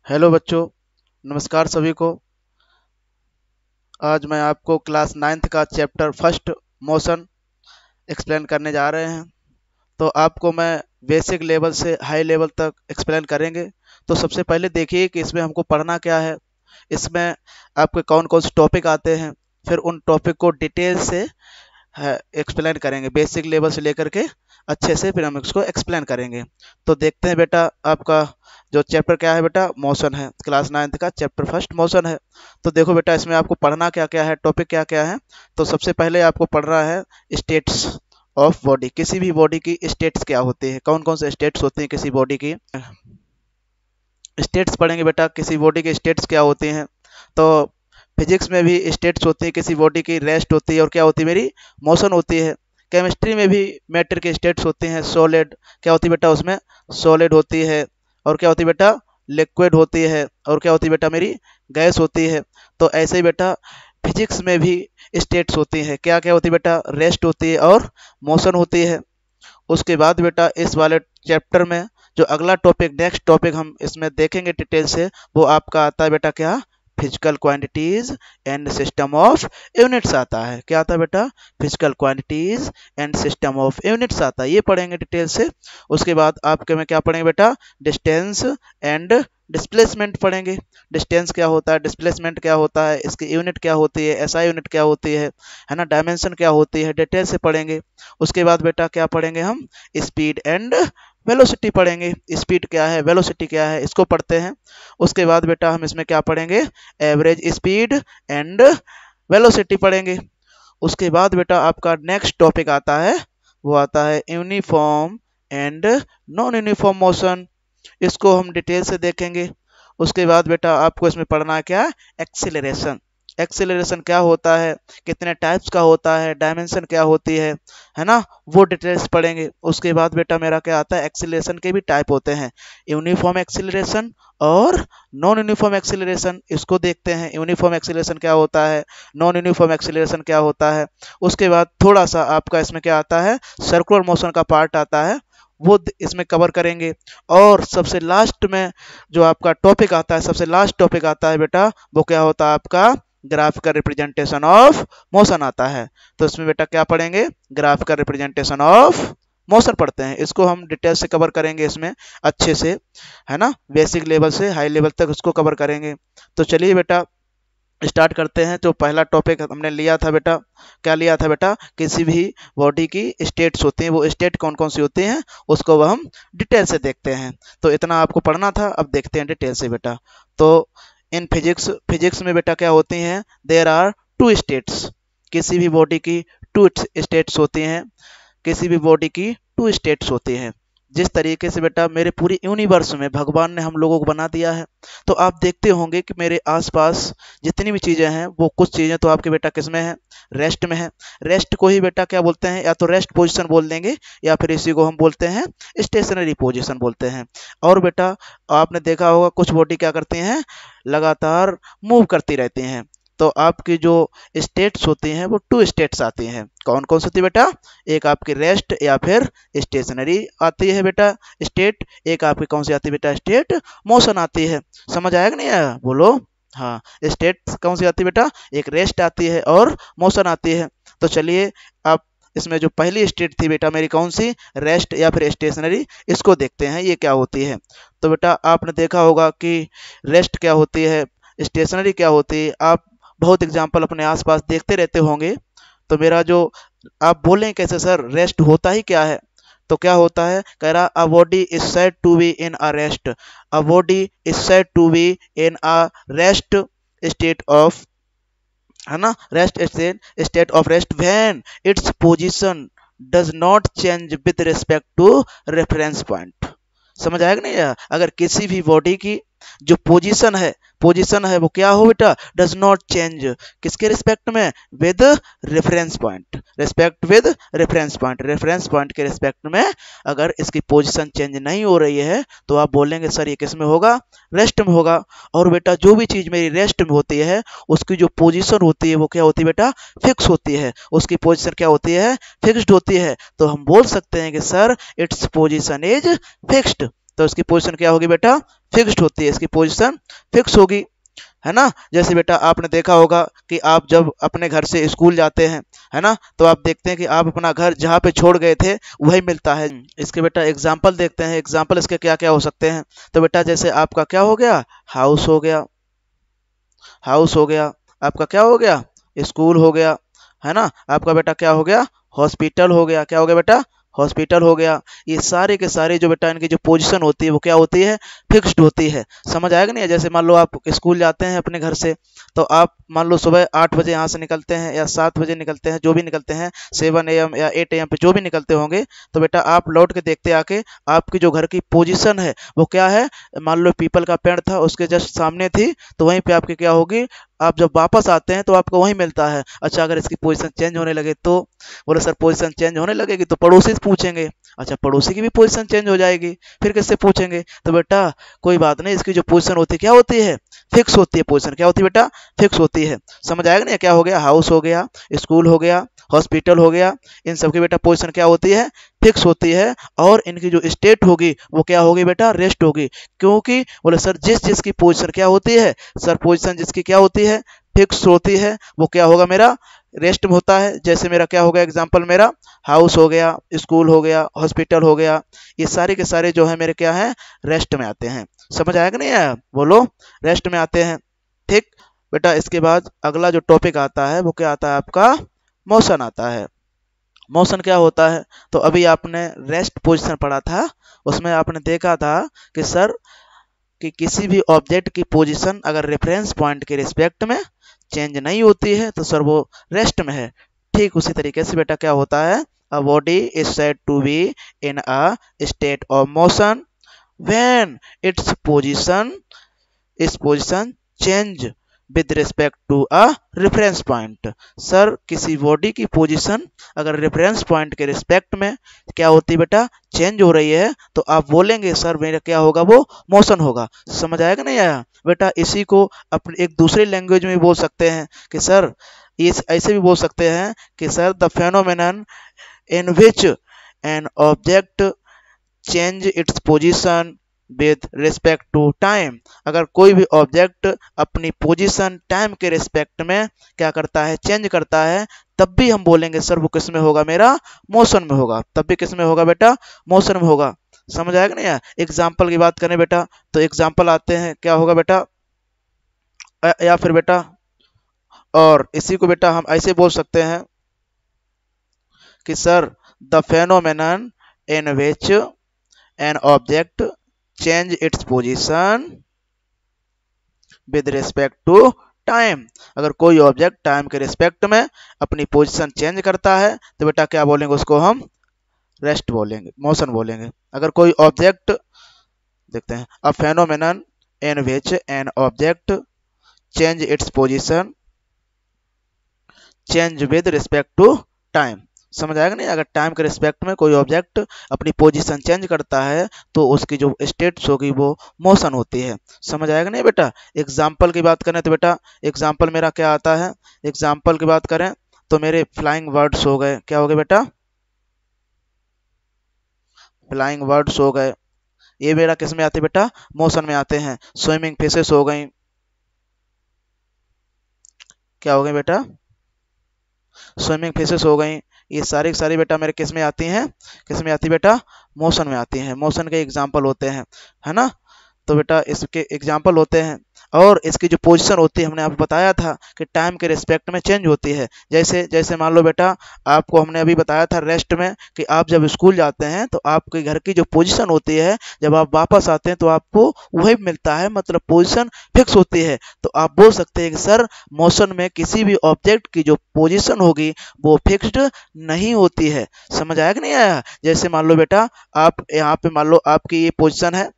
Hello बच्चों, नमस्कार सभी को। आज मैं आपको क्लास 9th का चैप्टर फर्स्ट मोशन एक्सप्लेन करने जा रहे हैं। तो आपको मैं बेसिक लेवल से हाई लेवल तक एक्सप्लेन करेंगे। तो सबसे पहले देखिए कि इसमें हमको पढ़ना क्या है। इसमें आपके कौन कौन से टॉपिक आते हैं, फिर उन टॉपिक को डिटेल से है एक्सप्लेन करेंगे, बेसिक लेवल से लेकर के अच्छे से फिर हम इसको एक्सप्लेन करेंगे। तो देखते हैं बेटा, आपका जो चैप्टर क्या है बेटा, मोशन है। क्लास 9th का चैप्टर फर्स्ट मोशन है। तो देखो बेटा, इसमें आपको पढ़ना क्या क्या है, टॉपिक क्या क्या है। तो सबसे पहले आपको पढ़ना है स्टेट्स ऑफ बॉडी। किसी भी बॉडी की स्टेट्स क्या होती है, कौन कौन से स्टेट्स होती हैं किसी बॉडी की। स्टेट्स पढ़ेंगे बेटा, किसी बॉडी की स्टेट्स क्या होती हैं। तो फिजिक्स में भी स्टेट्स होती है किसी बॉडी की, रेस्ट होती है और क्या होती है मेरी, मोशन होती है। केमिस्ट्री में भी मैटर की स्टेट्स होती हैं। सॉलिड क्या होती है बेटा, उसमें सॉलिड होती है। और क्या होती है बेटा, लिक्विड होती है। और क्या होती है बेटा, मेरी गैस होती है। तो ऐसे ही बेटा फिजिक्स में भी स्टेट्स होती हैं। क्या क्या होती है बेटा, रेस्ट होती है और मोशन होती है। उसके बाद बेटा इस वाले चैप्टर में जो अगला टॉपिक, नेक्स्ट टॉपिक हम इसमें देखेंगे डिटेल से, वो आपका आता है बेटा क्या, physical quantities and system of units आता है। क्या आता है बेटा, physical quantities and system of units आता है, ये पढ़ेंगे डिटेल से। उसके बाद आपके में क्या पढ़ेंगे बेटा, डिस्टेंस एंड डिस्प्लेसमेंट पढ़ेंगे। डिस्टेंस क्या होता है, डिस्प्लेसमेंट क्या होता है, इसकी यूनिट क्या होती है, एसआई यूनिट क्या होती है ना, डायमेंशन क्या होती है, डिटेल से पढ़ेंगे। उसके बाद बेटा क्या पढ़ेंगे हम, स्पीड एंड वेलोसिटी पढ़ेंगे। स्पीड क्या है, वेलोसिटी क्या है, इसको पढ़ते हैं। उसके बाद बेटा हम इसमें क्या पढ़ेंगे, एवरेज स्पीड एंड वेलोसिटी पढ़ेंगे। उसके बाद बेटा आपका नेक्स्ट टॉपिक आता है, वो आता है uniform and non uniform motion. इसको हम डिटेल से देखेंगे। उसके बाद बेटा आपको इसमें पढ़ना है क्या, एक्सीलरेशन। एक्सीलरेशन क्या होता है, कितने टाइप्स का होता है, डायमेंशन क्या होती है ना, वो डिटेल्स पढ़ेंगे। उसके बाद बेटा मेरा क्या आता है, एक्सीलरेशन के भी टाइप होते हैं, यूनिफॉर्म एक्सीलरेशन और नॉन यूनिफॉर्म एक्सीलरेशन। इसको देखते हैं, यूनिफॉर्म एक्सीलरेशन क्या होता है, नॉन यूनिफॉर्म एक्सीलरेशन क्या होता है। उसके बाद थोड़ा सा आपका इसमें क्या आता है, सर्कुलर मोशन का पार्ट आता है, वो इसमें कवर करेंगे। और सबसे लास्ट में जो आपका टॉपिक आता है, सबसे लास्ट टॉपिक आता है बेटा, वो क्या होता है आपका, ग्राफिकल रिप्रेजेंटेशन ऑफ मोशन आता है। तो इसमें बेटा क्या पढ़ेंगे, ग्राफिकल रिप्रेजेंटेशन ऑफ मोशन पढ़ते हैं। इसको हम डिटेल से कवर करेंगे इसमें अच्छे से, है ना, बेसिक लेवल से हाई लेवल तक इसको कवर करेंगे। तो चलिए बेटा स्टार्ट करते हैं। तो पहला टॉपिक हमने लिया था बेटा, क्या लिया था बेटा, किसी भी बॉडी की स्टेट्स होती हैं, वो स्टेट कौन कौन सी होती हैं उसको वह हम डिटेल से देखते हैं। तो इतना आपको पढ़ना था, अब देखते हैं डिटेल से बेटा। तो इन फिजिक्स में बेटा क्या होती हैं, देयर आर टू स्टेट्स। किसी भी बॉडी की टू स्टेट्स होती हैं, किसी भी बॉडी की टू स्टेट्स होती हैं। जिस तरीके से बेटा मेरे पूरी यूनिवर्स में भगवान ने हम लोगों को बना दिया है, तो आप देखते होंगे कि मेरे आसपास जितनी भी चीज़ें हैं, वो कुछ चीज़ें तो आपके बेटा किस में है, रेस्ट में है। रेस्ट को ही बेटा क्या बोलते हैं, या तो रेस्ट पोजीशन बोल देंगे, या फिर इसी को हम बोलते हैं स्टेशनरी पोजीशन बोलते हैं। और बेटा आपने देखा होगा कुछ बॉडी क्या करती हैं, लगातार मूव करती रहती हैं। तो आपकी जो स्टेट्स होती हैं वो टू स्टेट्स आती हैं। कौन कौन सी होती है बेटा, एक आपकी रेस्ट या फिर स्टेशनरी आती है बेटा स्टेट, एक आपकी कौन सी आती है बेटा, स्टेट मोशन आती है। समझ आया कि नहीं आया, बोलो। हाँ, स्टेट कौन सी आती है बेटा, एक रेस्ट आती है और मोशन आती है। तो चलिए आप इसमें जो पहली स्टेट थी बेटा मेरी, कौन सी, रेस्ट या फिर स्टेशनरी, इसको देखते हैं ये क्या होती है। तो बेटा आपने देखा होगा कि रेस्ट क्या होती है, स्टेशनरी क्या होती है, आप बहुत एग्जाम्पल अपने आसपास देखते रहते होंगे। तो मेरा जो, आप बोलें कैसे सर, रेस्ट होता ही क्या है। तो क्या होता है, कह रहा a body is said to be in a rest, a body is said to be in a rest state of, है ना, rest state of rest when its position does not change with respect to reference point. समझ आएगा नहीं यार, अगर किसी भी body की जो पोजीशन है वो क्या हो बेटा, डज नॉट चेंज, किसके रिस्पेक्ट में, with reference point, respect with reference point, reference point के रिस्पेक्ट में अगर इसकी पोजीशन चेंज नहीं हो रही है, तो आप बोलेंगे सर ये किस में होगा, रेस्ट में होगा। और बेटा जो भी चीज मेरी रेस्ट में होती है, उसकी जो पोजीशन होती है वो क्या होती है बेटा, फिक्स होती है, उसकी पोजीशन क्या होती है, फिक्स्ड होती है। तो हम बोल सकते हैं कि sir its position is fixed. तो इसकी पोजीशन क्या होगी बेटा, फिक्स्ड होती है, इसकी पोजीशन फिक्स होगी, है ना। जैसे बेटा आपने देखा होगा कि आप जब अपने घर से स्कूल जाते हैं, है ना, तो आप देखते हैं कि आप अपना घर जहाँ पे छोड़ गए थे वही मिलता है। इसके बेटा एग्जाम्पल देखते हैं, एग्जाम्पल इसके क्या क्या हो सकते हैं। तो बेटा जैसे आपका क्या हो गया, हाउस हो गया, हाउस हो गया, आपका क्या हो गया, स्कूल हो गया, है ना, आपका बेटा क्या हो गया, हॉस्पिटल हो गया, क्या हो गया बेटा, हॉस्पिटल हो गया। ये सारे के सारे जो बेटा इनकी जो पोजीशन होती है वो क्या होती है, फिक्स्ड होती है। समझ आएगा नहीं। जैसे मान लो आप स्कूल जाते हैं अपने घर से, तो आप मान लो सुबह 8 बजे यहाँ से निकलते हैं या 7 बजे निकलते हैं, जो भी निकलते हैं, 7 AM या 8 AM पे जो भी निकलते होंगे, तो बेटा आप लौट के देखते आके आपकी जो घर की पोजीशन है वो क्या है। मान लो पीपल का पेड़ था, उसके जस्ट सामने थी, तो वहीं पे आपकी क्या होगी, आप जब वापस आते हैं तो आपको वहीं मिलता है। अच्छा अगर इसकी पोजीशन चेंज होने लगे तो, बोले सर पोजीशन चेंज होने लगेगी तो पड़ोसी से पूछेंगे। अच्छा पड़ोसी की भी पोजीशन चेंज हो जाएगी, फिर किससे पूछेंगे। तो बेटा कोई बात नहीं, इसकी जो पोजीशन होती है क्या होती है, फिक्स होती है। पोजीशन क्या होती है बेटा, फिक्स होती है। समझ आएगा ना। क्या हो गया, हाउस हो गया, स्कूल हो गया, हॉस्पिटल हो गया, इन सबकी बेटा पोजीशन क्या होती है, फिक्स होती है। और इनकी जो स्टेट होगी वो क्या होगी बेटा, रेस्ट होगी। क्योंकि बोले सर जिसकी पोजीशन क्या होती है, सर पोजीशन जिसकी क्या होती है, फिक्स होती है, वो क्या होगा मेरा, रेस्ट में होता है। जैसे मेरा क्या हो गया, एग्जाम्पल मेरा हाउस हो गया, स्कूल हो गया, हॉस्पिटल हो गया, ये सारे के सारे जो है मेरे क्या है, रेस्ट में आते हैं। समझ आएगा नहीं आया, बोलो, रेस्ट में आते हैं। ठीक बेटा, इसके बाद अगला जो टॉपिक आता है वो क्या आता है आपका, मोशन आता है। मोशन क्या होता है, तो अभी आपने रेस्ट पोजीशन पढ़ा था, उसमें आपने देखा था कि सर कि किसी भी ऑब्जेक्ट की पोजीशन अगर रेफरेंस पॉइंट के रिस्पेक्ट में चेंज नहीं होती है तो सर वो रेस्ट में है। ठीक उसी तरीके से बेटा क्या होता है, a body is said to be in a state of motion when its position change with respect to a reference point. Sir किसी बॉडी की पोजीशन अगर रेफरेंस पॉइंट के रिस्पेक्ट में क्या होती है बेटा, चेंज हो रही है, तो आप बोलेंगे सर मेरा क्या होगा, वो मोशन होगा। समझ आएगा नहीं आया बेटा। इसी को अपने एक दूसरी लैंग्वेज में भी बोल सकते हैं कि सर, ये ऐसे भी बोल सकते हैं कि sir the phenomenon in which an object change its position with respect to time. अगर कोई भी ऑब्जेक्ट अपनी पोजीशन टाइम के रिस्पेक्ट में क्या करता है, चेंज करता है, तब भी हम बोलेंगे सर वो किस में होगा, मेरा मोशन में होगा। तब भी किस में होगा बेटा, मोशन में होगा। समझ आएगा नहीं यार। एग्जाम्पल की बात करें बेटा, तो एग्जाम्पल आते हैं, क्या होगा बेटा, या फिर बेटा, और इसी को बेटा हम ऐसे बोल सकते हैं कि sir the phenomenon in which an object change its position with respect to time. अगर कोई ऑब्जेक्ट टाइम के रिस्पेक्ट में अपनी पोजीशन चेंज करता है तो बेटा क्या बोलेंगे, उसको हम रेस्ट बोलेंगे, मोशन बोलेंगे। अगर कोई ऑब्जेक्ट, देखते हैं, a phenomenon in which an object change its position change with respect to time. समझ आएगा नहीं। अगर टाइम के रिस्पेक्ट में कोई ऑब्जेक्ट अपनी पोजीशन चेंज करता है तो उसकी जो स्टेट्स होगी वो मोशन होती है। समझ आएगा नहीं बेटा। एग्जाम्पल की बात करें तो बेटा एग्जाम्पल मेरा क्या आता है, एग्जाम्पल की बात करें तो मेरे फ्लाइंग वर्ड्स हो गए, क्या हो गए बेटा, फ्लाइंग वर्ड्स हो गए। ये मेरा किस में आते हैं बेटा, मोशन में आते हैं। स्विमिंग फिशेस हो गई, क्या हो गए बेटा, स्विमिंग फिशेस हो गई। ये सारी की सारी बेटा मेरे किस में आती हैं, किस में आती है बेटा, मोशन में आती हैं। मोशन के एग्जाम्पल होते हैं, है ना। तो बेटा इसके एग्जाम्पल होते हैं। और इसकी जो पोजीशन होती है, हमने आपको बताया था कि टाइम के रिस्पेक्ट में चेंज होती है। जैसे जैसे मान लो बेटा, आपको हमने अभी बताया था रेस्ट में कि आप जब स्कूल जाते हैं तो आपके घर की जो पोजीशन होती है, जब आप वापस आते हैं तो आपको वही मिलता है, मतलब पोजीशन फिक्स होती है। तो आप बोल सकते हैं कि सर मोशन में किसी भी ऑब्जेक्ट की जो पोजीशन होगी वो फिक्स्ड नहीं होती है। समझ आया कि नहीं आया। जैसे मान लो बेटा, आप यहाँ पे मान लो आपकी ये पोजीशन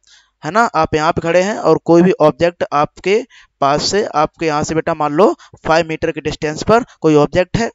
है ना, आप यहाँ पे खड़े हैं और कोई भी ऑब्जेक्ट आपके पास से, आपके यहाँ से बेटा मान लो 5 मीटर के डिस्टेंस पर कोई ऑब्जेक्ट है।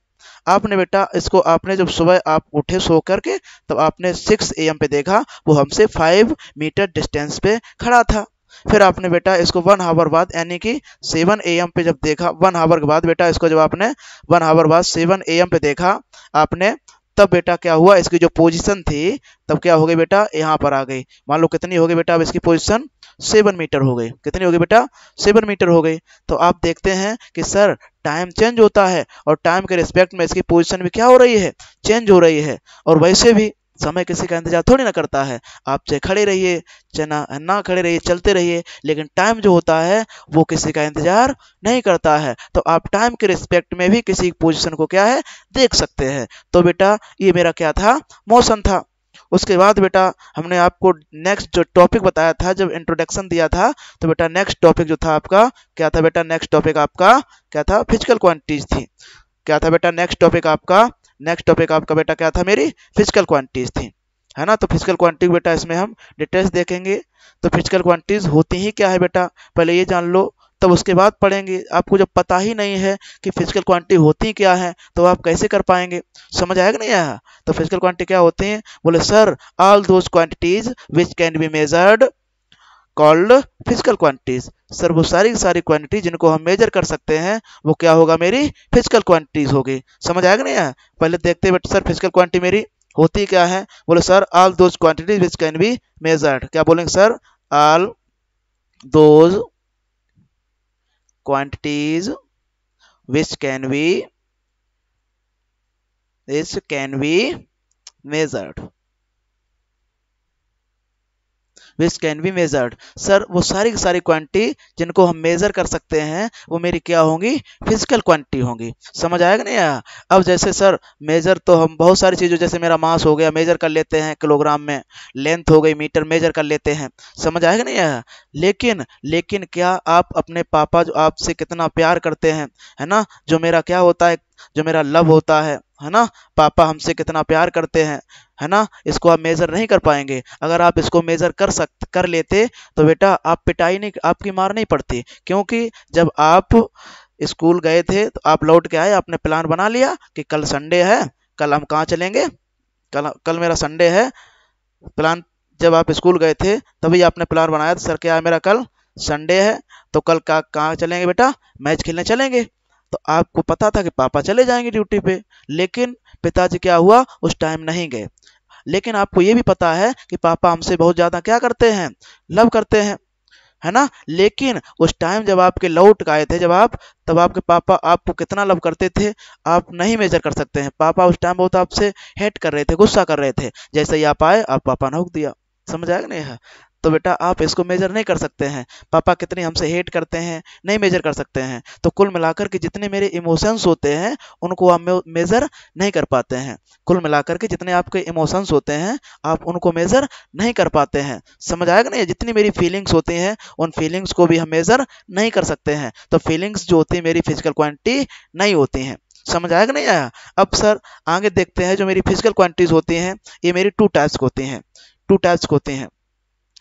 आपने बेटा इसको, आपने जब सुबह आप उठे सो करके, तब आपने 6 AM पे देखा, वो हमसे 5 मीटर डिस्टेंस पे खड़ा था। फिर आपने बेटा इसको 1 आवर बाद यानी कि 7 AM पे जब देखा, 1 आवर के बाद बेटा इसको जब आपने 1 आवर बाद 7 AM पे देखा आपने, तब बेटा क्या हुआ, इसकी जो पोजीशन थी तब क्या हो गई बेटा, यहाँ पर आ गई। मान लो कितनी हो गई बेटा अब इसकी पोजीशन, 7 मीटर हो गई। कितनी हो गई बेटा? 7 मीटर हो गई। तो आप देखते हैं कि सर टाइम चेंज होता है और टाइम के रिस्पेक्ट में इसकी पोजीशन भी क्या हो रही है? चेंज हो रही है। और वैसे भी समय किसी का इंतजार थोड़ी ना करता है। आप चाहे खड़े रहिए चाहे ना खड़े रहिए, चलते रहिए, लेकिन टाइम जो होता है वो किसी का इंतजार नहीं करता है। तो आप टाइम के रिस्पेक्ट में भी किसी पोजीशन को क्या है देख सकते हैं। तो बेटा ये मेरा क्या था? मोशन था। उसके बाद बेटा हमने आपको नेक्स्ट जो टॉपिक बताया था, जब इंट्रोडक्शन दिया था, तो बेटा नेक्स्ट टॉपिक जो था आपका क्या था बेटा? नेक्स्ट टॉपिक आपका क्या था? फिजिकल क्वांटिटीज थी। क्या था बेटा नेक्स्ट टॉपिक आपका? नेक्स्ट टॉपिक आपका बेटा क्या था? मेरी फिजिकल क्वांटिटीज थी, है ना। तो फिजिकल क्वांटिटी बेटा इसमें हम डिटेल्स देखेंगे। तो फिजिकल क्वांटिटीज होती ही क्या है बेटा, पहले ये जान लो, तब उसके बाद पढ़ेंगे। आपको जब पता ही नहीं है कि फिजिकल क्वांटिटी होती क्या है तो आप कैसे कर पाएंगे? समझ आएगा नहीं आया? तो फिजिकल क्वांटिटी क्या होती है? बोले sir all those quantities which can be measured called physical quantities. Sir वो सारी सारी क्वांटिटी जिनको हम मेजर कर सकते हैं वो क्या होगा? मेरी फिजिकल क्वांटिटीज होगी। समझ आएगा नहीं आया? पहले देखते हैं बेटा सर फिजिकल क्वांटिटी मेरी होती क्या है। बोले sir all those quantities which can be measured. क्या बोलेंगे sir? All those quantities which can be measured, which can be measured। Sir वो सारी की सारी क्वांटिटी जिनको हम मेजर कर सकते हैं वो मेरी क्या होंगी? फिजिकल क्वांटिटी होंगी। समझ आएगा नहीं आया? अब जैसे सर मेजर तो हम बहुत सारी चीज़ों, जैसे मेरा मास हो गया मेजर कर लेते हैं किलोग्राम में, लेंथ हो गई मीटर मेजर कर लेते हैं। समझ आएगा नहीं आया? लेकिन क्या आप अपने पापा जो आपसे कितना प्यार करते हैं, है ना, जो मेरा क्या होता है, जो मेरा लव होता है ना, पापा हमसे कितना प्यार करते हैं, है ना, इसको आप मेजर नहीं कर पाएंगे। अगर आप इसको मेजर कर लेते तो बेटा आप पिटाई नहीं, आपकी मार नहीं पड़ती। क्योंकि जब आप स्कूल गए थे तो आप लौट के आए, आपने प्लान बना लिया कि कल संडे है, कल हम कहाँ चलेंगे, कल मेरा संडे है। प्लान जब आप स्कूल गए थे तभी आपने प्लान बनाया था, सर क्या है मेरा कल संडे है, तो कल कहाँ चलेंगे बेटा? मैच खेलने चलेंगे। तो आपको पता था कि पापा चले जाएंगे ड्यूटी पे, लेकिन पिताजी क्या हुआ उस टाइम नहीं गए। लेकिन आपको ये भी पता है कि पापा हमसे बहुत ज़्यादा क्या करते हैं? लव करते हैं, है ना। लेकिन उस टाइम जब आपके लौट आए थे, तब आपके पापा आपको कितना लव करते थे आप नहीं मेजर कर सकते हैं। पापा उस टाइम बहुत आपसे हेट कर रहे थे, गुस्सा कर रहे थे। जैसे ही आप आए आप पापा ने हुक दिया। समझ आएगा नहीं है? तो बेटा आप इसको मेजर नहीं कर सकते हैं, पापा कितनी हमसे हेट करते हैं नहीं मेजर कर सकते हैं। तो कुल मिलाकर के जितने मेरे इमोशंस होते हैं उनको आप मेजर नहीं कर पाते हैं। कुल मिलाकर के जितने आपके इमोशंस होते हैं आप उनको मेजर नहीं कर पाते हैं। समझ आएगा नहीं? जितनी मेरी फीलिंग्स होती हैं उन फीलिंग्स को भी हम मेजर नहीं कर सकते हैं। तो फीलिंग्स जो होती है मेरी फिजिकल क्वांटिटी नहीं होती हैं। समझ आएगा नहीं आया? अब सर आगे देखते हैं, जो मेरी फिजिकल क्वांटिटीज होती हैं ये मेरी टू टाइप्स होती हैं,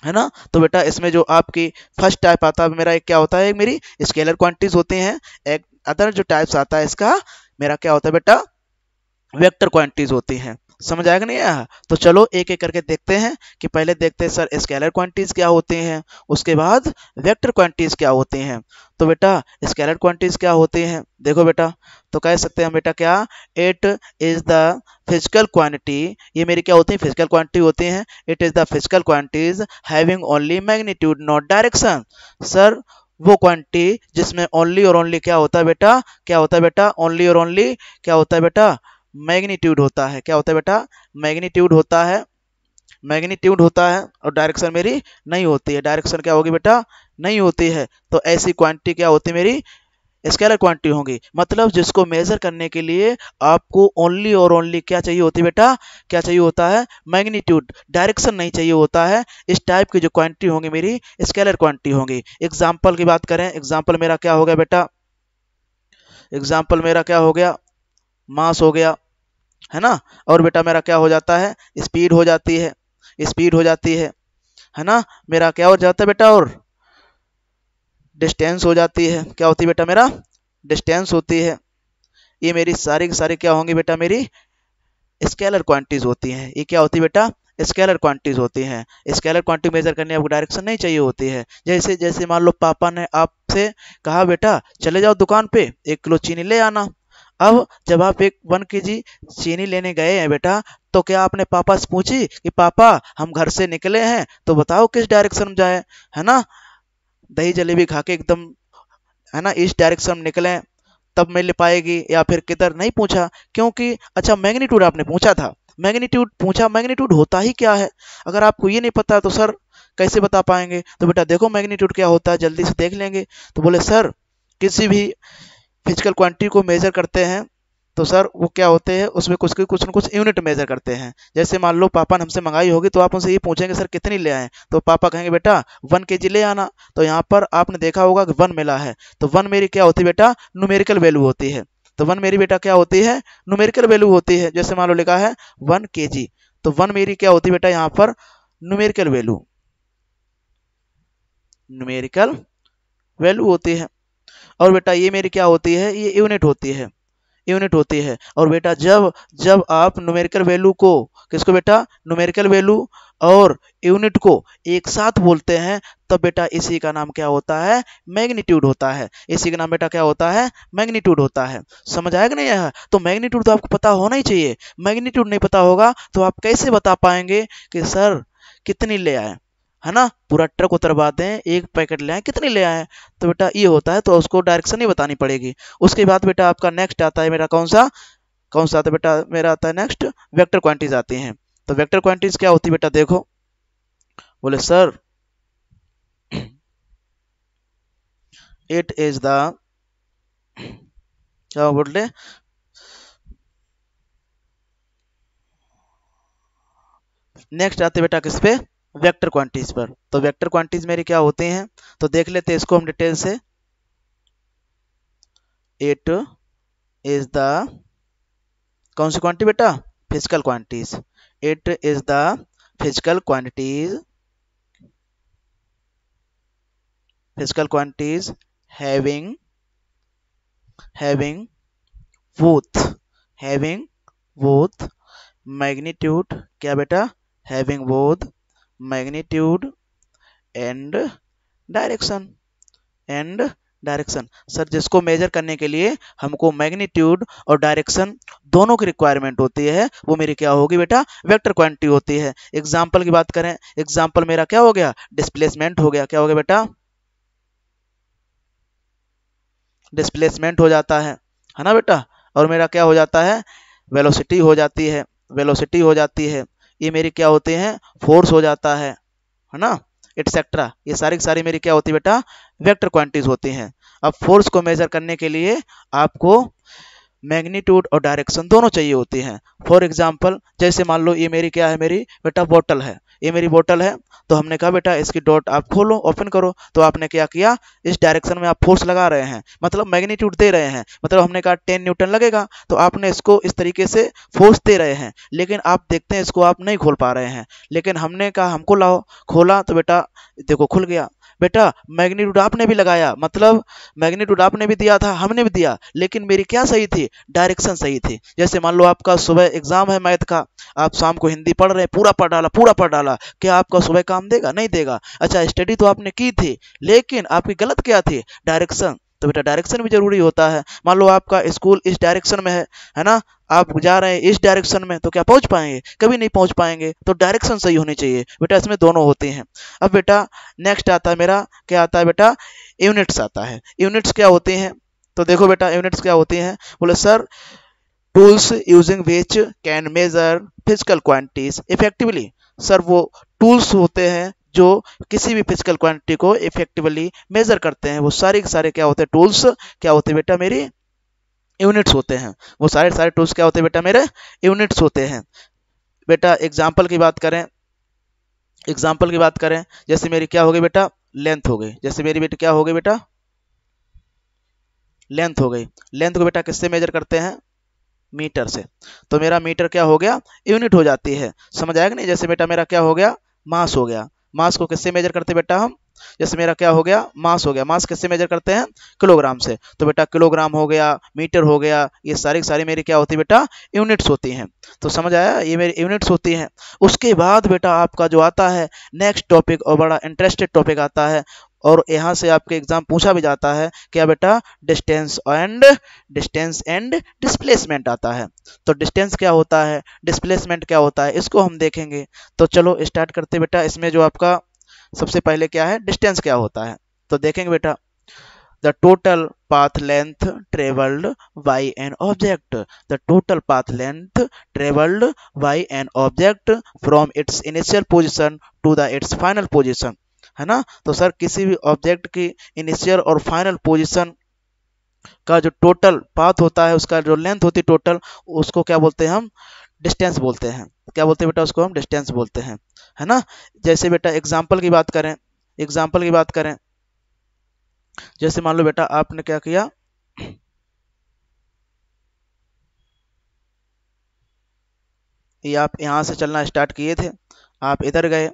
है ना। तो बेटा इसमें जो आपकी फर्स्ट टाइप आता है मेरा, एक क्या होता है, एक मेरी स्केलर क्वांटिटीज होती हैं। एक अदर जो टाइप्स आता है इसका मेरा क्या होता है बेटा? वेक्टर क्वांटिटीज होती हैं। समझ आएगा नहीं आया? तो चलो एक एक करके देखते हैं कि पहले देखते हैं सर स्केलर क्वांटिटीज क्या होती हैं, उसके बाद वेक्टर क्वांटिटीज क्या होती हैं। तो बेटा स्केलर क्वांटिटीज क्या होती हैं, देखो बेटा, तो कह सकते हैं बेटा क्या, it is the physical quantity, ये मेरी क्या होती है? फिजिकल क्वांटिटी होती हैं। It is the physical quantities having only magnitude not direction. Sir वो क्वांटिटी जिसमें ओनली और ओनली क्या होता है बेटा? क्या होता है बेटा? ओनली और ओनली क्या होता है बेटा? मैग्नीट्यूड होता है। क्या होता है बेटा? मैग्नीट्यूड होता है। मैग्नीट्यूड होता है और डायरेक्शन मेरी नहीं होती है। डायरेक्शन क्या होगी बेटा? नहीं होती है। तो ऐसी क्वांटिटी क्या होती है मेरी? स्केलर क्वांटिटी होंगी। मतलब जिसको मेजर करने के लिए आपको ओनली और ओनली क्या चाहिए होती है बेटा? क्या चाहिए होता है? मैग्नीट्यूड, डायरेक्शन नहीं चाहिए होता है। इस टाइप की जो क्वांटिटी होंगी मेरी स्केलर क्वांटिटी होंगी। एग्जाम्पल की बात करें, एग्जाम्पल मेरा क्या हो गया बेटा? एग्जाम्पल मेरा क्या हो गया? मास हो गया, है ना। और बेटा मेरा क्या हो जाता है? स्पीड हो जाती है, है ना। मेरा क्या हो जाता है बेटा? और डिस्टेंस हो जाती है। क्या होती है बेटा? मेरा डिस्टेंस होती है। ये मेरी सारी की सारी क्या होंगी बेटा? मेरी स्केलर क्वांटिटीज होती हैं। ये क्या होती है बेटा? स्केलर क्वांटिटीज होती हैं। स्केलर क्वांटिटी मेजर करने आपको डायरेक्शन नहीं चाहिए होती है। जैसे जैसे मान लो पापा ने आपसे कहा बेटा चले जाओ दुकान पे 1 किलो चीनी ले आना। अब जब आप एक 1 kg चीनी लेने गए हैं बेटा, तो क्या आपने पापा से पूछी कि पापा हम घर से निकले हैं तो बताओ किस डायरेक्शन में जाए, है ना? दही जलेबी खा के एकदम, है ना, इस डायरेक्शन में निकले तब मिल पाएगी, या फिर किधर, नहीं पूछा। क्योंकि अच्छा मैग्नीट्यूड आपने पूछा था, मैग्नीट्यूड पूछा, मैग्नीट्यूड होता ही क्या है? अगर आपको ये नहीं पता तो सर कैसे बता पाएंगे? तो बेटा देखो मैग्नीट्यूड क्या होता है, जल्दी से देख लेंगे। तो बोले सर किसी भी फिजिकल क्वांटिटी को मेजर करते हैं तो सर वो क्या होते हैं, उसमें कुछ न कुछ यूनिट मेजर करते हैं। जैसे मान लो पापा ने हमसे मंगाई होगी तो आप उनसे ये पूछेंगे सर कितनी ले आए, तो पापा कहेंगे बेटा 1 kg ले आना। तो यहाँ पर आपने देखा होगा कि 1 मिला है, तो 1 मेरी क्या होती है बेटा, न्यूमेरिकल वैल्यू होती है। तो 1 मेरी बेटा क्या होती है, न्यूमेरिकल वैल्यू होती है। जैसे मान लो लिखा है 1 kg, तो 1 मेरी क्या होती है बेटा यहाँ पर, न्यूमेरिकल वैल्यू, न्यूमेरिकल वैल्यू होती है। और बेटा ये मेरी क्या होती है, ये यूनिट होती है, यूनिट होती है। और बेटा जब जब आप न्यूमेरिकल वैल्यू को, किसको बेटा, न्यूमेरिकल वैल्यू और यूनिट को एक साथ बोलते हैं, तब बेटा इसी का नाम क्या होता है, मैग्नीट्यूड होता है। इसी का नाम बेटा क्या होता है, मैग्नीट्यूड होता है। समझ आएगा नहीं यह? तो मैग्नीट्यूड तो आपको पता होना ही चाहिए। मैग्नीट्यूड नहीं पता होगा तो आप कैसे बता पाएंगे कि सर कितनी ले आए, है ना? पूरा ट्रक उतरवा दें, एक पैकेट ले आए, कितनी ले आए, तो बेटा ये होता है। तो उसको डायरेक्शन ही बतानी पड़ेगी। उसके बाद बेटा आपका नेक्स्ट आता है मेरा कौन सा आता है बेटा, मेरा आता है नेक्स्ट वेक्टर क्वांटिटीज आती हैं। तो वेक्टर क्वांटिटीज क्या होती है बेटा, देखो। बोले सर इट इज द, क्या बोले, नेक्स्ट आते बेटा किस पे, वेक्टर क्वांटिटीज पर। तो वेक्टर क्वांटिटीज मेरी क्या होते हैं, तो देख लेते हैं इसको हम डिटेल से। इट इज द, कौन सी क्वांटिटी बेटा, physical quantities. It is the physical quantities, physical quantities having both, having both magnitude, क्या बेटा, having both magnitude and direction, and direction. Sir जिसको मेजर करने के लिए हमको मैग्नीट्यूड और डायरेक्शन दोनों की रिक्वायरमेंट होती है, वो मेरी क्या होगी बेटा, वेक्टर क्वांटिटी होती है। एग्जांपल की बात करें, एग्जांपल मेरा क्या हो गया, डिस्प्लेसमेंट हो गया। क्या हो गया बेटा, डिस्प्लेसमेंट हो जाता है ना बेटा। और मेरा क्या हो जाता है, वेलोसिटी हो जाती है, वेलोसिटी हो जाती है। ये मेरी क्या होती हैं, फोर्स हो जाता है ना, एटसेट्रा। ये सारी की सारी मेरी क्या होती है बेटा, वेक्टर क्वांटिटीज होती हैं। अब फोर्स को मेजर करने के लिए आपको मैग्नीट्यूड और डायरेक्शन दोनों चाहिए होती हैं। फॉर एग्जांपल जैसे मान लो ये मेरी क्या है, मेरी बेटा बोतल है, ये मेरी बोतल है। तो हमने कहा बेटा इसकी डॉट आप खोलो, ओपन करो। तो आपने क्या किया, इस डायरेक्शन में आप फोर्स लगा रहे हैं, मतलब मैग्नीट्यूड दे रहे हैं, मतलब हमने कहा 10 न्यूटन लगेगा। तो आपने इसको इस तरीके से फोर्स दे रहे हैं, लेकिन आप देखते हैं इसको आप नहीं खोल पा रहे हैं। लेकिन हमने कहा हमको लाओ, खोला तो बेटा देखो खुल गया। बेटा मैग्नीट्यूड आपने भी लगाया, मतलब मैग्नीट्यूड आपने भी दिया था, हमने भी दिया, लेकिन मेरी क्या सही थी, डायरेक्शन सही थी। जैसे मान लो आपका सुबह एग्जाम है मैथ का, आप शाम को हिंदी पढ़ रहे हैं, पूरा पढ़ डाला, क्या आपका सुबह काम देगा, नहीं देगा। अच्छा स्टडी तो आपने की थी, लेकिन आपकी गलत क्या थी, डायरेक्शन। तो बेटा डायरेक्शन भी जरूरी होता है। मान लो आपका स्कूल इस डायरेक्शन में है ना, आप जा रहे हैं इस डायरेक्शन में, तो क्या पहुंच पाएंगे, कभी नहीं पहुंच पाएंगे। तो डायरेक्शन सही होनी चाहिए बेटा, इसमें दोनों होते हैं। अब बेटा नेक्स्ट आता है मेरा, क्या आता है बेटा, यूनिट्स आता है। यूनिट्स क्या होते हैं, तो देखो बेटा यूनिट्स क्या होती हैं। बोले sir tools using which can measure physical quantities effectively. Sir वो टूल्स होते हैं जो किसी भी फिजिकल क्वांटिटी को इफेक्टिवली मेजर करते हैं, वो सारे के सारे क्या होते हैं, टूल्स क्या होते हैं बेटा, मेरी यूनिट्स होते हैं। वो सारे सारे टूल्स क्या होते हैं बेटा, मेरे यूनिट्स होते हैं। बेटा एग्जाम्पल की बात करें, एग्जाम्पल की बात करें, जैसे मेरी क्या हो गई बेटा, लेंथ हो गई। जैसे मेरी बेटा क्या हो गई बेटा, लेंथ हो गई। लेंथ को बेटा किससे मेजर करते हैं, मीटर से। तो मेरा मीटर क्या हो गया, यूनिट हो जाती है। समझ आएगा नहीं। जैसे बेटा मेरा क्या हो गया, मास हो गया। मास को किससे मेजर करते बेटा हम, जैसे मेरा क्या हो गया, मास हो गया। मास किससे मेजर करते हैं, किलोग्राम से। तो बेटा किलोग्राम हो गया, मीटर हो गया, ये सारी सारी मेरी क्या होती है बेटा, यूनिट्स होती हैं। तो समझ आया, ये मेरी यूनिट्स होती हैं। उसके बाद बेटा आपका जो आता है नेक्स्ट टॉपिक, और बड़ा इंटरेस्टेड टॉपिक आता है, और यहाँ से आपके एग्जाम पूछा भी जाता है क्या बेटा, डिस्टेंस एंड डिस्प्लेसमेंट आता है। तो डिस्टेंस क्या होता है, डिस्प्लेसमेंट क्या होता है, इसको हम देखेंगे। तो चलो स्टार्ट करते बेटा। इसमें जो आपका सबसे पहले क्या है, डिस्टेंस क्या होता है, तो देखेंगे बेटा, the total path length traveled by an object, the total path length traveled by an object from its initial position to the its final position, है ना। तो सर किसी भी ऑब्जेक्ट की इनिशियल और फाइनल पोजीशन का जो टोटल पाथ होता है, उसका जो लेंथ होती है टोटल, उसको क्या बोलते हैं हम, डिस्टेंस बोलते हैं। क्या बोलते हैं बेटा, उसको हम डिस्टेंस बोलते हैं, है ना। जैसे बेटा एग्जाम्पल की बात करें, एग्जाम्पल की बात करें, जैसे मान लो बेटा आपने क्या किया, ये आप यहाँ से चलना स्टार्ट किए थे, आप इधर गए,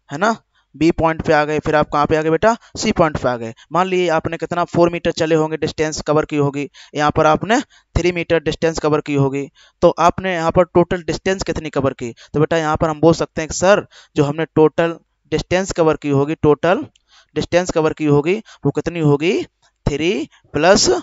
है ना, बी पॉइंट पे आ गए, फिर आप कहाँ पे आ गए बेटा, सी पॉइंट पे आ गए। मान लीजिए आपने कितना 4 मीटर चले होंगे, डिस्टेंस कवर की होगी, यहाँ पर आपने 3 मीटर डिस्टेंस कवर की होगी। तो आपने यहाँ पर टोटल डिस्टेंस कितनी कवर की, तो बेटा यहाँ पर हम बोल सकते हैं कि सर जो हमने टोटल डिस्टेंस कवर की होगी, टोटल डिस्टेंस कवर की होगी वो कितनी होगी, 3 +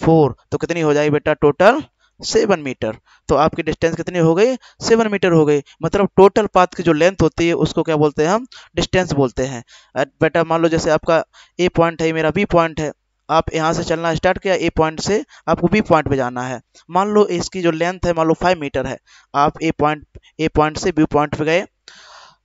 4, तो कितनी हो जाएगी बेटा, टोटल 7 मीटर। तो आपकी डिस्टेंस कितनी हो गई, 7 मीटर हो गई। मतलब टोटल पाथ की जो लेंथ होती है उसको क्या बोलते हैं हम, डिस्टेंस बोलते हैं। बेटा मान लो जैसे आपका ए पॉइंट है, मेरा बी पॉइंट है, आप यहाँ से चलना स्टार्ट किया, ए पॉइंट से आपको बी पॉइंट पे जाना है। मान लो इसकी जो लेंथ है मान लो 5 मीटर है, आप ए पॉइंट से बी पॉइंट पे गए,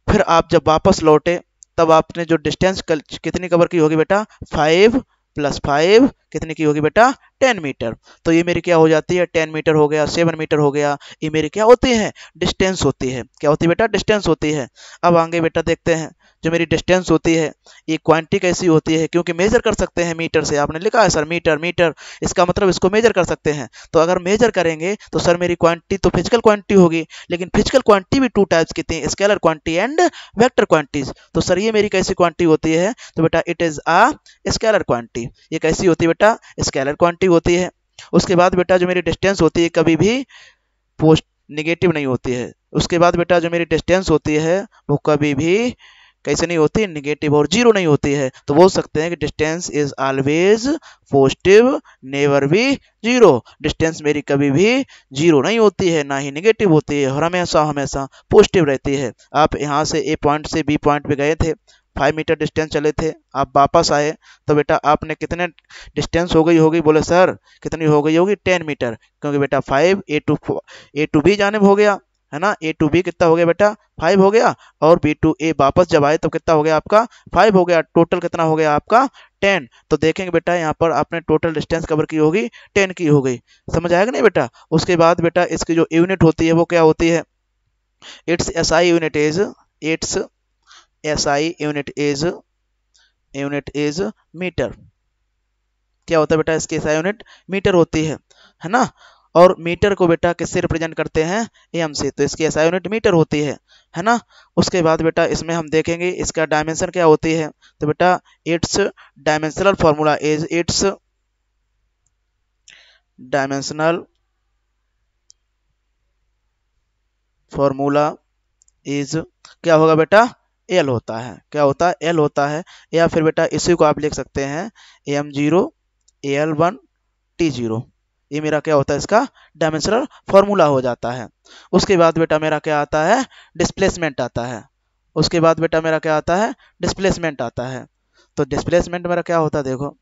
फिर आप जब वापस लौटे तब आपने जो डिस्टेंस कितनी कवर की होगी बेटा, 5 + 5 कितनी की होगी बेटा, 10 मीटर। तो ये मेरी क्या हो जाती है, 10 मीटर हो गया, 7 मीटर हो गया, ये मेरी क्या होती है, डिस्टेंस होती है। क्या होती है बेटा, डिस्टेंस होती है। अब आगे बेटा देखते हैं, जो मेरी डिस्टेंस होती है ये क्वांटिटी कैसी होती है, क्योंकि मेजर कर सकते हैं मीटर से, आपने लिखा है सर मीटर मीटर, इसका मतलब इसको मेजर कर सकते हैं। तो अगर मेजर करेंगे तो सर मेरी क्वांटिटी तो फिजिकल क्वांटिटी होगी, लेकिन फिजिकल क्वांटिटी भी 2 टाइप्स की थी, scalar quantity and vector quantities. तो सर ये मेरी कैसी क्वांटिटी होती है, तो बेटा it is a scalar quantity. ये कैसी होती है बेटा, स्केलर क्वांटिटी होती है। उसके बाद बेटा जो मेरी डिस्टेंस होती है कभी भी पोस्ट निगेटिव नहीं होती है। उसके बाद बेटा जो मेरी डिस्टेंस होती है वो कभी भी कैसे नहीं होती, निगेटिव और जीरो नहीं होती है। तो बोल सकते हैं कि distance is always positive, never be zero. Distance मेरी कभी भी जीरो नहीं होती है, ना ही निगेटिव होती है, और हमेशा हमेशा पॉजिटिव रहती है। आप यहाँ से ए पॉइंट से बी पॉइंट पे गए थे, 5 मीटर डिस्टेंस चले थे, आप वापस आए तो बेटा आपने कितने डिस्टेंस हो गई होगी, बोले सर कितनी हो गई होगी, 10 मीटर, क्योंकि बेटा 5 ए टू बी जानिब हो गया, है ना। ए टू बी कितना हो गया बेटा, 5 हो गया, और बी टू ए वापस जब आए तो कितना हो गया आपका, 5 हो गया, टोटल कितना हो गया आपका, 10। तो देखेंगे बेटा यहाँ पर आपने टोटल डिस्टेंस कवर की होगी 10 की हो गई। समझ आएगा नहीं बेटा। उसके बाद बेटा इसकी जो यूनिट होती है वो क्या होती है, its SI unit is, its SI unit is metre. क्या होता है बेटा, इसकी एसआई यूनिट मीटर होती है ना। और मीटर को बेटा किससे रिप्रेजेंट करते हैं, एम से, तो इसकी एसआई यूनिट मीटर होती है ना। उसके बाद बेटा इसमें हम देखेंगे इसका डायमेंशन क्या होती है, तो बेटा it's dimensional formula is, it's dimensional formula is, क्या होगा बेटा, एल होता है। क्या होता है, एल होता है। या फिर बेटा इसी को आप लिख सकते हैं m0 al1 t0। ये मेरा क्या होता है, इसका डायमेंशनल फॉर्मूला हो जाता है। उसके बाद बेटा मेरा क्या आता है, डिस्प्लेसमेंट आता है। उसके बाद बेटा मेरा क्या आता है, डिस्प्लेसमेंट आता है। तो डिस्प्लेसमेंट मेरा क्या होता है, देखो,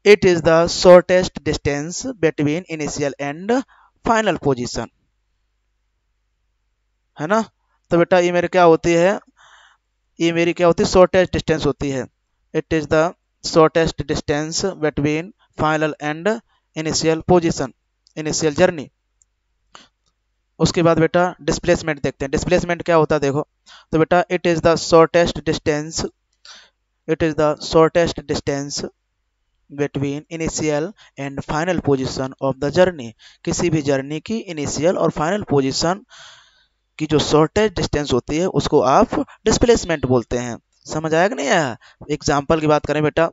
it is the shortest distance between initial and final position, है ना। तो बेटा ये मेरे क्या होती है, ये मेरी क्या होती है, शॉर्टेस्ट डिस्टेंस होती है। It is the shortest distance between final and initial position, initial journey. उसके बाद बेटा डिस्प्लेसमेंट देखते हैं, डिस्प्लेसमेंट क्या होता है, देखो, तो बेटा it is the shortest distance, it is the shortest distance between initial and final position of the journey. किसी भी जर्नी की इनिशियल और फाइनल पोजीशन की जो शॉर्टेस्ट डिस्टेंस होती है उसको आप डिस्प्लेसमेंट बोलते हैं। समझ आया कि नहीं आया। एग्जाम्पल की बात करें बेटा,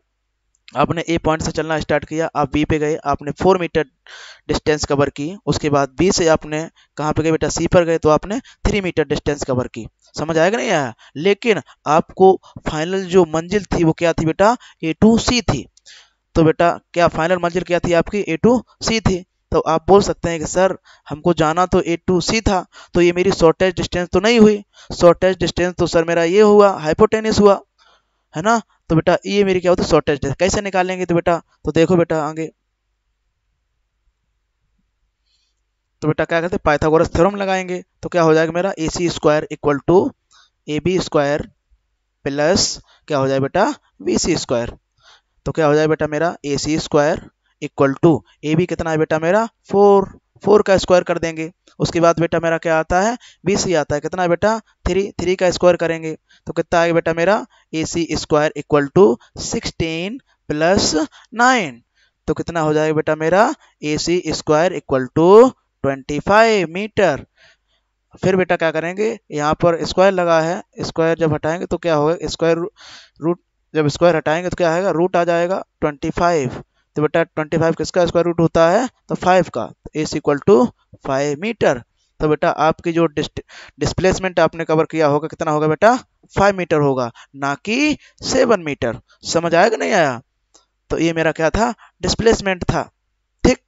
आपने ए पॉइंट से चलना स्टार्ट किया, आप बी पे गए, आपने 4 मीटर डिस्टेंस कवर की। उसके बाद बी से आपने कहाँ पे गए बेटा, सी पर गए, तो आपने 3 मीटर डिस्टेंस कवर की। समझ आएगा नहीं आया? लेकिन आपको फाइनल जो मंजिल थी वो क्या थी बेटा, ए टू सी थी। तो बेटा क्या फाइनल मंजिल क्या थी आपकी, ए टू सी थी। तो आप बोल सकते हैं कि सर हमको जाना तो ए टू सी था, तो ये मेरी शॉर्टेज डिस्टेंस तो नहीं हुई। शॉर्टेज डिस्टेंस तो सर मेरा ये हुआ, हाइपोटेनिस हुआ, है ना। तो बेटा ये मेरी क्या होती है, शॉर्टेज डिस्टेंस। कैसे निकालेंगे तो बेटा, तो देखो बेटा आगे, तो बेटा क्या कहते हैं, पाइथागोरस थ्योरम लगाएंगे। तो क्या हो जाएगा मेरा, A C square equal to A B square plus क्या हो जाए बेटा, बी सी स्क्वायर। तो क्या हो जाए बेटा मेरा, A C square equal to A B कितना है बेटा मेरा, 4, 4 का स्क्वायर कर देंगे। उसके बाद बेटा मेरा क्या आता है, बी सी आता है, कितना है बेटा 3, 3 का स्क्वायर करेंगे। तो कितना आएगा बेटा मेरा, A C square equal to 16 plus 9। तो कितना हो जाएगा बेटा मेरा, A C square equal to 25 metre. फिर बेटा क्या करेंगे, यहाँ पर स्क्वायर लगा है, स्क्वायर जब हटाएंगे तो क्या होगा, स्क्वायर रूट, जब स्क्वायर हटाएंगे तो क्या आएगा, रूट आ जाएगा 25। तो बेटा 25 किसका स्क्वायर रूट होता है, तो 5 का। तो इज इक्वल टू 5 मीटर। तो बेटा आपकी जो डिस्प्लेसमेंट आपने कवर किया होगा कितना होगा बेटा, 5 मीटर होगा, ना कि 7 मीटर। समझ आया कि नहीं आया? तो ये मेरा क्या था, डिस्प्लेसमेंट था। ठीक।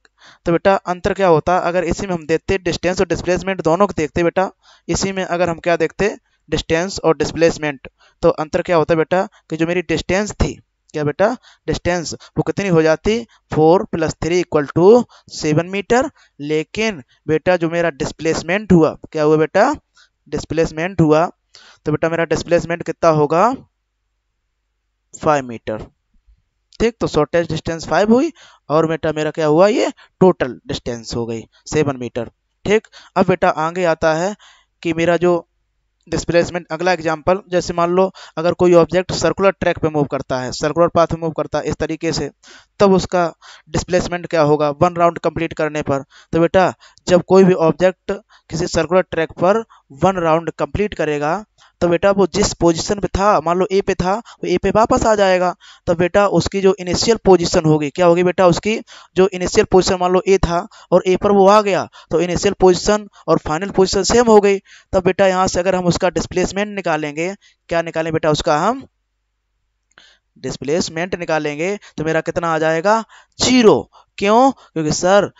तो बेटा अंतर क्या होता, अगर इसी में हम देखते डिस्टेंस और डिस्प्लेसमेंट दोनों को देखते बेटा, इसी में अगर हम क्या देखते, डिस्टेंस और डिस्प्लेसमेंट, तो अंतर क्या होता है बेटा, कि जो मेरी डिस्टेंस थी, क्या बेटा डिस्टेंस, वो कितनी हो जाती, 4 + 3 इक्वल टू 7 मीटर। लेकिन बेटा जो मेरा डिस्प्लेसमेंट हुआ, क्या हुआ बेटा, डिस्प्लेसमेंट हुआ, तो बेटा मेरा डिस्प्लेसमेंट कितना होगा, 5 मीटर। ठीक। तो शॉर्टेज डिस्टेंस 5 हुई, और बेटा मेरा क्या हुआ, ये टोटल डिस्टेंस हो गई 7 मीटर। ठीक। अब बेटा आगे आता है कि मेरा जो डिस्प्लेसमेंट, अगला एग्जांपल, जैसे मान लो अगर कोई ऑब्जेक्ट सर्कुलर ट्रैक पे मूव करता है, सर्कुलर पाथ में मूव करता है इस तरीके से, तब उसका डिस्प्लेसमेंट क्या होगा, 1 राउंड कंप्लीट करने पर। तो बेटा जब कोई भी ऑब्जेक्ट किसी सर्कुलर ट्रैक पर 1 राउंड कंप्लीट करेगा, तो बेटा वो जिस पोजीशन पे था, मान लो ए पे था, वो ए पे वापस आ जाएगा। तो बेटा उसकी जो इनिशियल पोजीशन होगी, क्या होगी बेटा, उसकी जो इनिशियल पोजीशन, मान लो ए था और ए पर वो आ गया, तो इनिशियल पोजीशन और फाइनल पोजीशन सेम हो गई। तब बेटा यहाँ से अगर हम उसका डिस्प्लेसमेंट निकालेंगे, क्या निकालें बेटा, उसका हम डिस्प्लेसमेंट निकालेंगे, तो मेरा कितना आ जाएगा, 0। क्यों, क्योंकि सर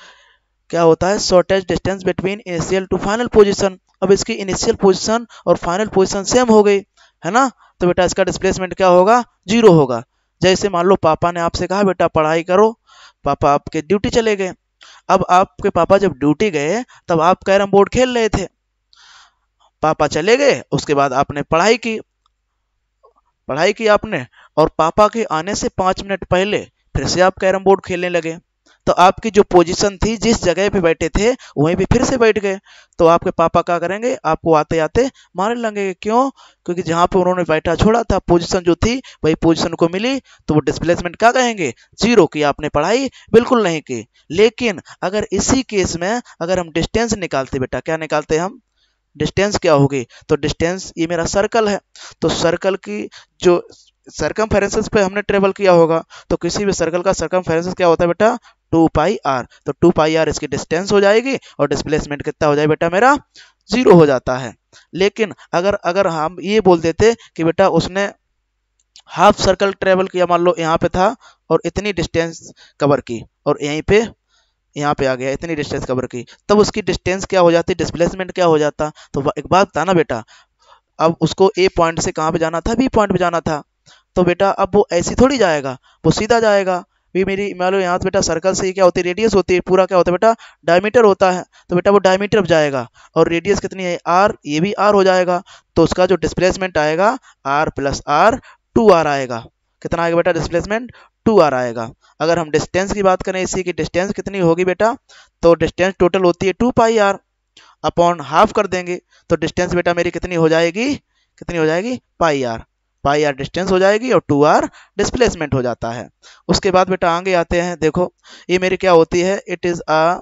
क्या होता है, shortest distance between initial to final position. अब इसकी इनिशियल पोजीशन और फाइनल पोजीशन सेम हो गई, है ना। तो बेटा इसका डिस्प्लेसमेंट क्या होगा, 0 होगा। जैसे मान लो पापा ने आपसे कहा बेटा पढ़ाई करो, पापा आपके ड्यूटी चले गए। अब आपके पापा जब ड्यूटी गए, तब आप कैरम बोर्ड खेल रहे थे, पापा चले गए, उसके बाद आपने पढ़ाई की आपने, और पापा के आने से 5 मिनट पहले फिर से आप कैरम बोर्ड खेलने लगे। तो आपकी जो पोजीशन थी, जिस जगह पे बैठे थे वहीं पे फिर से बैठ गए। तो आपके पापा क्या करेंगे, आपको आते आते मारने लगेंगे। क्यों, क्योंकि जहां पे उन्होंने बैठा छोड़ा था, पोजीशन जो थी वही पोजीशन को मिली। तो वो डिस्प्लेसमेंट क्या कहेंगे, 0 की, आपने पढ़ाई बिल्कुल नहीं की। लेकिन अगर इसी केस में अगर हम डिस्टेंस निकालते बेटा, क्या निकालते हम, डिस्टेंस क्या होगी, तो डिस्टेंस, ये मेरा सर्कल है, तो सर्कल की जो सरकमफेरेंसेस पे हमने ट्रेवल किया होगा, तो किसी भी सर्कल का सरकमफेरेंसेस क्या होता है बेटा, 2πr। तो 2πr इसकी डिस्टेंस हो जाएगी, और डिस्प्लेसमेंट कितना हो जाए बेटा मेरा, 0 हो जाता है। लेकिन अगर अगर हम ये बोल देते कि बेटा उसने हाफ सर्कल ट्रेवल किया, मान लो यहाँ पे था और इतनी डिस्टेंस कवर की, और यहीं पे यहाँ पे आ गया, इतनी डिस्टेंस कवर की, तब उसकी डिस्टेंस क्या हो जाती, डिस्प्लेसमेंट क्या हो जाता। तो एक बात था ना बेटा, अब उसको ए पॉइंट से कहाँ पे जाना था, बी पॉइंट पे जाना था। तो बेटा अब वो ऐसी थोड़ी जाएगा, वो सीधा जाएगा। भी मेरी मान लो यहाँ से बेटा सर्कल से क्या होती है, रेडियस होती है, पूरा क्या होता है बेटा, डायमीटर होता है। तो बेटा वो डायमीटर पे जाएगा, और रेडियस कितनी है, आर, ये भी आर हो जाएगा। तो उसका जो डिस्प्लेसमेंट आएगा, आर प्लस आर, 2r आएगा। कितना आएगा बेटा डिस्प्लेसमेंट, 2r आएगा। अगर हम डिस्टेंस की बात करें, इसी की डिस्टेंस कितनी होगी बेटा, तो डिस्टेंस टोटल होती है 2πr, अपॉन हाफ कर देंगे, तो डिस्टेंस बेटा मेरी कितनी हो जाएगी, कितनी हो जाएगी, पाई आर डिस्टेंस हो जाएगी, और 2r डिस्प्लेसमेंट हो जाता है। उसके बाद बेटा आगे आते हैं, देखो ये मेरी क्या होती है, it is a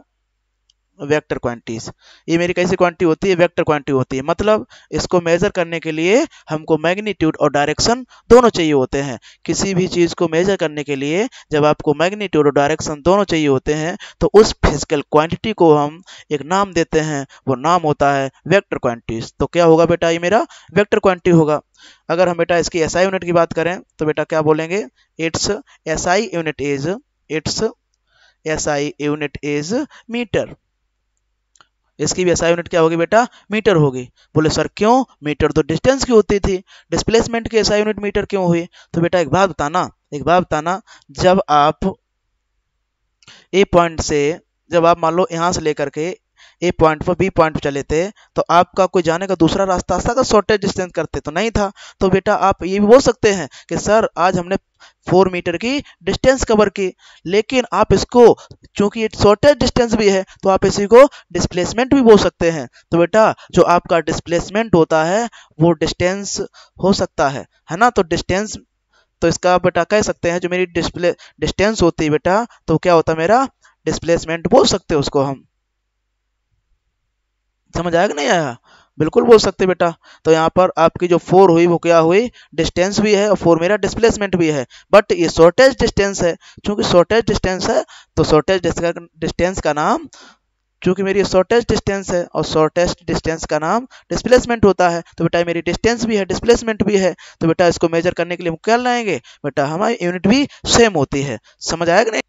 vector quantities. ये मेरी कैसी क्वांटिटी होती है? वेक्टर क्वांटिटी होती है। मतलब इसको मेजर करने के लिए हमको मैग्नीट्यूड और डायरेक्शन दोनों चाहिए होते हैं। किसी भी चीज को मेजर करने के लिए जब आपको मैग्नीट्यूड और डायरेक्शन दोनों चाहिए होते हैं तो उस फिजिकल क्वांटिटी को हम एक नाम देते हैं, वो नाम होता है वेक्टर क्वांटिटीज। तो क्या होगा बेटा? ये मेरा वेक्टर क्वांटिटी होगा। अगर हम बेटा इसकी एसआई यूनिट की बात करें तो बेटा क्या बोलेंगे? Its SI unit is metre. इसकी भी एसआई यूनिट क्या होगी बेटा? मीटर होगी। बोले सर क्यों? मीटर तो डिस्टेंस की होती थी, डिस्प्लेसमेंट की एसआई यूनिट मीटर क्यों हुई? तो बेटा एक बात बताना, जब आप ए पॉइंट से, जब आप मान लो यहां से लेकर के ए पॉइंट पर बी पॉइंट पर चले थे तो आपका कोई जाने का दूसरा रास्ता था? का शॉर्टेज डिस्टेंस करते तो नहीं था। तो बेटा आप ये भी बोल सकते हैं कि सर आज हमने 4 मीटर की डिस्टेंस कवर की, लेकिन आप इसको चूंकि शॉर्टेज डिस्टेंस भी है तो आप इसी को डिस्प्लेसमेंट भी बोल सकते हैं। तो बेटा जो आपका डिस्प्लेसमेंट होता है वो डिस्टेंस हो सकता है ना? तो डिस्टेंस, तो इसका बेटा कह सकते हैं जो मेरी डिस्टेंस होती है बेटा, तो क्या होता है मेरा? डिस्प्लेसमेंट बोल सकते हैं उसको हम। समझ आया कि नहीं आया? बिल्कुल बोल सकते बेटा। तो यहाँ पर आपकी जो 4 हुई वो क्या हुई? डिस्टेंस भी है और 4 मेरा डिस्प्लेसमेंट भी है, बट ये शॉर्टेज डिस्टेंस है। चूंकि शॉर्टेज डिस्टेंस है तो शॉर्टेज डिस्टेंस का नाम, चूंकि मेरी शॉर्टेज डिस्टेंस है और शॉर्टेज डिस्टेंस का नाम डिस्प्लेसमेंट होता है, तो बेटा मेरी डिस्टेंस भी है डिस्प्लेसमेंट भी है। तो बेटा इसको मेजर करने के लिए हम क्या लाएंगे बेटा? हमारी यूनिट भी सेम होती है। समझ आया कि नहीं?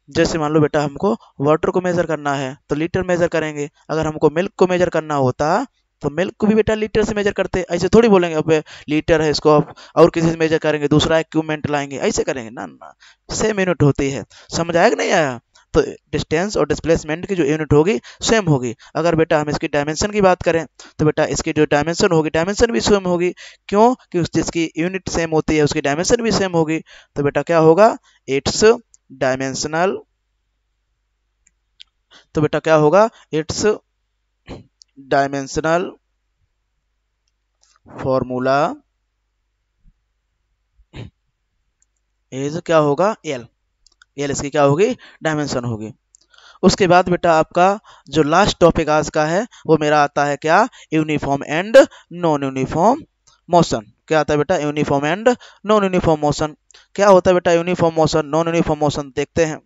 जैसे मान लो बेटा हमको वाटर को मेजर करना है तो लीटर मेजर करेंगे। अगर हमको मिल्क को मेजर करना होता तो मिल्क को भी बेटा लीटर से मेजर करते। ऐसे थोड़ी बोलेंगे अब लीटर है इसको अब और किसी से मेजर करेंगे, दूसरा इक्विपमेंट लाएंगे, ऐसे करेंगे ना ना, सेम यूनिट होती है। समझ आया कि नहीं आया? तो डिस्टेंस और डिस्प्लेसमेंट की जो यूनिट होगी सेम होगी। अगर बेटा हम इसकी डायमेंशन की बात करें तो बेटा इसकी जो डायमेंशन होगी, डायमेंशन भी सेम होगी। क्यों? कि जिसकी यूनिट सेम होती है उसकी डायमेंशन भी सेम होगी। तो बेटा क्या होगा? It's dimensional. तो बेटा क्या होगा? इट्स डायमेंशनल फॉर्मूला इज क्या होगा? एल। एल इसकी क्या होगी? डायमेंशन होगी। उसके बाद बेटा आपका जो लास्ट टॉपिक आज का है वो मेरा आता है क्या? Uniform and non uniform motion. क्या आता है बेटा? Uniform and non uniform motion. क्या होता है बेटा uniform motion, non uniform motion? देखते हैं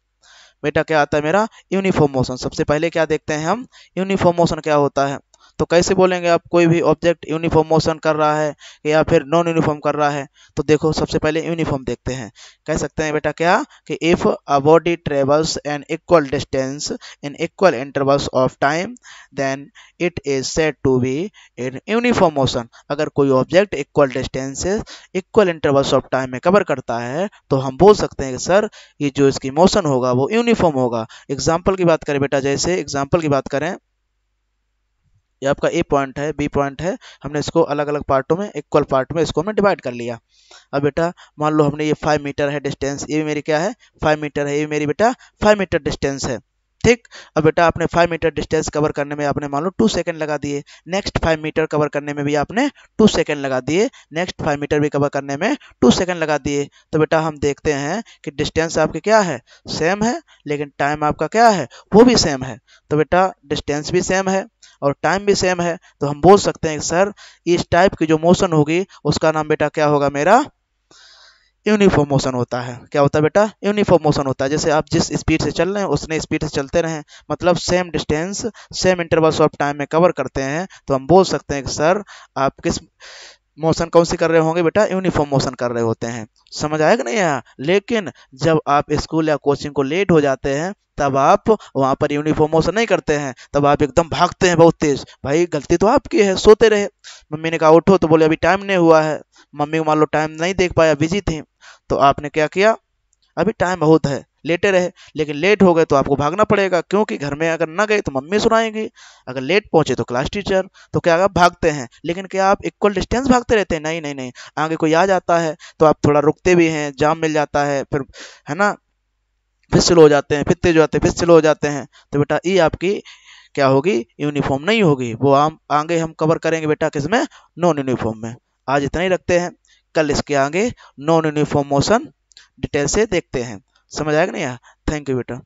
बेटा। क्या आता है मेरा? Uniform motion. सबसे पहले क्या देखते हैं हम? यूनिफॉर्म मोशन क्या होता है। तो कैसे बोलेंगे आप कोई भी ऑब्जेक्ट यूनिफॉर्म मोशन कर रहा है या फिर नॉन यूनिफॉर्म कर रहा है? तो देखो सबसे पहले यूनिफॉर्म देखते हैं। कह सकते हैं बेटा क्या? कि if a body travels an equal distance in equal intervals of time then it is said to be in uniform motion. अगर कोई object equal distance equal intervals of time में कवर करता है तो हम बोल सकते हैं कि सर ये जो इसकी मोशन होगा वो यूनिफॉर्म होगा। एग्जाम्पल की बात करें बेटा, जैसे एग्जाम्पल की बात करें, ये आपका ए पॉइंट है, बी पॉइंट है, हमने इसको अलग अलग पार्टों में, इक्वल पार्ट में इसको हमने डिवाइड कर लिया। अब बेटा मान लो हमने ये 5 मीटर है डिस्टेंस, ये भी मेरी क्या है? 5 मीटर है, ये भी मेरी बेटा 5 मीटर डिस्टेंस है। ठीक। अब बेटा आपने 5 मीटर डिस्टेंस कवर करने में आपने मान लो 2 सेकंड लगा दिए, नेक्स्ट 5 मीटर कवर करने में भी आपने 2 सेकंड लगा दिए, नेक्स्ट 5 मीटर भी कवर करने में 2 सेकंड लगा दिए। तो बेटा हम देखते हैं कि डिस्टेंस आपके क्या है? सेम है, लेकिन टाइम आपका क्या है? वो भी सेम है। तो बेटा डिस्टेंस भी सेम है और टाइम भी सेम है, तो हम बोल सकते हैं कि सर इस टाइप की जो मोशन होगी उसका नाम बेटा क्या होगा? मेरा यूनिफॉर्म मोशन होता है। क्या होता है बेटा? यूनिफॉर्म मोशन होता है। जैसे आप जिस स्पीड से चल रहे हैं उतने स्पीड से चलते रहें, मतलब same distance same intervals of time में कवर करते हैं, तो हम बोल सकते हैं कि सर आप किस मोशन कौन सी कर रहे होंगे बेटा? यूनिफॉर्म मोशन कर रहे होते हैं। समझ आया कि नहीं आया? लेकिन जब आप स्कूल या कोचिंग को लेट हो जाते हैं तब आप वहां पर यूनिफॉर्म मोशन नहीं करते हैं, तब आप एकदम भागते हैं बहुत तेज। भाई गलती तो आपकी है, सोते रहे। मम्मी ने कहा उठो तो बोले अभी टाइम नहीं हुआ है, मम्मी को मान लो टाइम नहीं देख पाया, बिजी थी, तो आपने क्या किया? अभी टाइम बहुत है, लेटे रहे। लेकिन लेट हो गए तो आपको भागना पड़ेगा, क्योंकि घर में अगर ना गए तो मम्मी सुनाएंगी, अगर लेट पहुंचे तो क्लास टीचर। तो क्या आप भागते हैं, लेकिन क्या आप इक्वल डिस्टेंस भागते रहते हैं? नहीं नहीं नहीं। आगे कोई आ जाता है तो आप थोड़ा रुकते भी हैं, जाम मिल जाता है, फिर है ना, फिर स्लो हो जाते हैं, फिर तेज हो जाते हैं, फिर स्लो हो जाते हैं। तो बेटा ये आपकी क्या होगी? यूनिफॉर्म नहीं होगी। वो हम आगे हम कवर करेंगे बेटा किसमें? नॉन यूनिफॉर्म में। आज इतना ही रखते हैं, कल इसके आगे नॉन यूनिफॉर्म मोशन डिटेल से देखते हैं। समझ आएगा नहीं यार? थैंक यू बेटा।